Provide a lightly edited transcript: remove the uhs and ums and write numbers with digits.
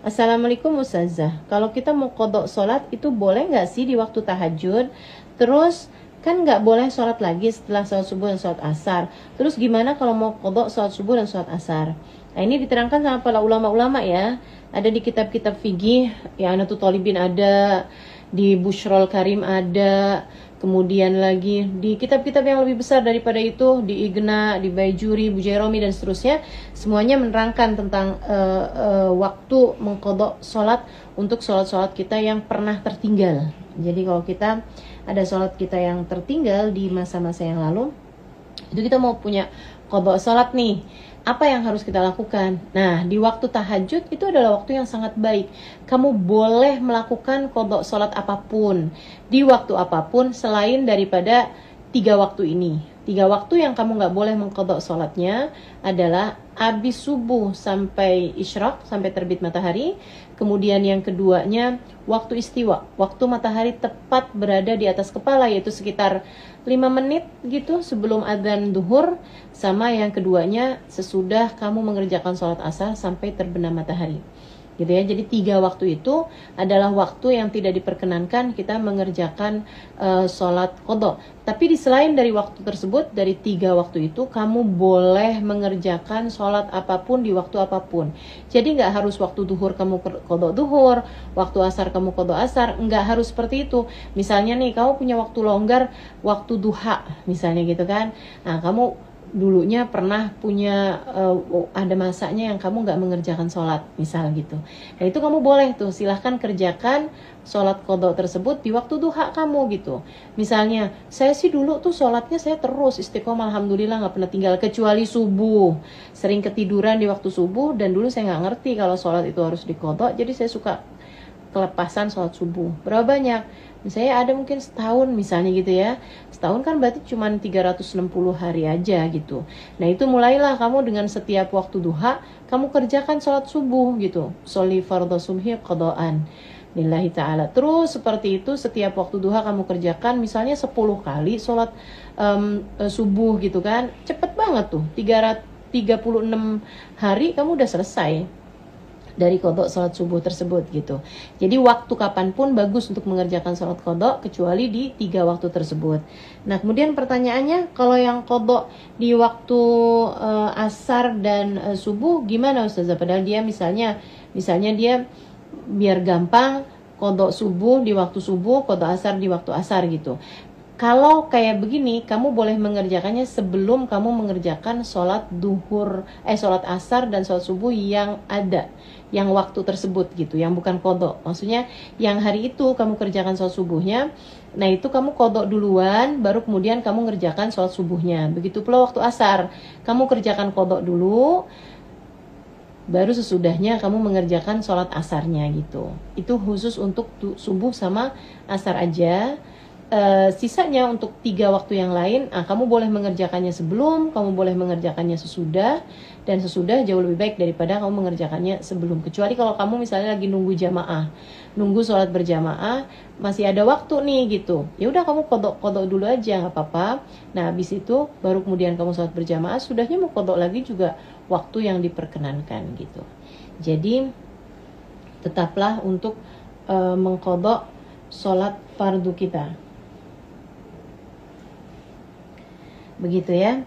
Assalamualaikum Ustazah. Kalau kita mau qadha sholat itu boleh nggak sih di waktu tahajud? Terus kan nggak boleh sholat lagi setelah sholat subuh dan sholat asar. Terus gimana kalau mau qadha sholat subuh dan sholat asar? Nah ini diterangkan sama para ulama-ulama ya. Ada di kitab-kitab fikih, ya Anatul Thalibin ada, di Bushrol Karim ada, kemudian lagi di kitab-kitab yang lebih besar daripada itu, di Igna, di Baijuri, Bujairomi dan seterusnya, semuanya menerangkan tentang waktu mengqadha sholat untuk sholat-sholat kita yang pernah tertinggal. Jadi kalau kita ada sholat kita yang tertinggal di masa-masa yang lalu, itu kita mau punya qadha sholat nih, apa yang harus kita lakukan? Nah, di waktu tahajud itu adalah waktu yang sangat baik. Kamu boleh melakukan qadha sholat apapun, di waktu apapun selain daripada 3 waktu ini. 3 waktu yang kamu nggak boleh mengqadha sholatnya adalah habis subuh sampai isyraq, sampai terbit matahari. Kemudian yang keduanya waktu istiwa, waktu matahari tepat berada di atas kepala, yaitu sekitar 5 menit gitu sebelum adzan duhur. Sama yang keduanya sesudah kamu mengerjakan sholat asar sampai terbenam matahari, gitu ya. Jadi 3 waktu itu adalah waktu yang tidak diperkenankan kita mengerjakan sholat qadha. Tapi di selain dari waktu tersebut, dari 3 waktu itu kamu boleh mengerjakan sholat apapun di waktu apapun. Jadi nggak harus waktu duhur kamu qadha duhur, waktu asar kamu qadha asar, nggak harus seperti itu. Misalnya nih kamu punya waktu longgar, waktu duha misalnya gitu kan. Nah kamu dulunya pernah punya ada masanya yang kamu nggak mengerjakan sholat misal gitu. Nah itu kamu boleh tuh, silahkan kerjakan sholat qadha tersebut di waktu duha kamu gitu. Misalnya saya sih dulu tuh sholatnya saya terus istiqomah, alhamdulillah nggak pernah tinggal kecuali subuh. Sering ketiduran di waktu subuh dan dulu saya nggak ngerti kalau sholat itu harus diqadha, jadi saya suka kelepasan sholat subuh. Berapa banyak? Misalnya ada mungkin setahun misalnya gitu ya. Setahun kan berarti cuma 360 hari aja gitu. Nah itu mulailah kamu dengan setiap waktu duha, kamu kerjakan sholat subuh gitu. Sholi fardhu subhi qadaan lillahi ta'ala. Terus seperti itu setiap waktu duha kamu kerjakan misalnya 10 kali sholat subuh gitu kan. Cepet banget tuh, 336 hari kamu udah selesai dari qadha sholat subuh tersebut gitu. Jadi waktu kapanpun bagus untuk mengerjakan sholat qadha kecuali di 3 waktu tersebut. Nah kemudian pertanyaannya, kalau yang qadha di waktu asar dan subuh gimana Ustazah? Padahal dia misalnya dia biar gampang qadha subuh di waktu subuh, qadha asar di waktu asar gitu. Kalau kayak begini, kamu boleh mengerjakannya sebelum kamu mengerjakan sholat duhur, sholat asar dan sholat subuh yang ada, yang waktu tersebut gitu, yang bukan qadha. Maksudnya yang hari itu kamu kerjakan sholat subuhnya, nah itu kamu qadha duluan, baru kemudian kamu ngerjakan sholat subuhnya. Begitu pula waktu asar, kamu kerjakan qadha dulu, baru sesudahnya kamu mengerjakan sholat asarnya gitu. Itu khusus untuk subuh sama asar aja. Sisanya untuk 3 waktu yang lain, kamu boleh mengerjakannya sebelum, kamu boleh mengerjakannya sesudah, dan sesudah jauh lebih baik daripada kamu mengerjakannya sebelum. Kecuali kalau kamu misalnya lagi nunggu jamaah, nunggu sholat berjamaah, masih ada waktu nih gitu, ya udah kamu qadha dulu aja nggak apa-apa. Nah habis itu baru kemudian kamu sholat berjamaah, sudahnya mau qadha lagi juga waktu yang diperkenankan gitu. Jadi tetaplah untuk mengqadha sholat fardu kita. Begitu ya.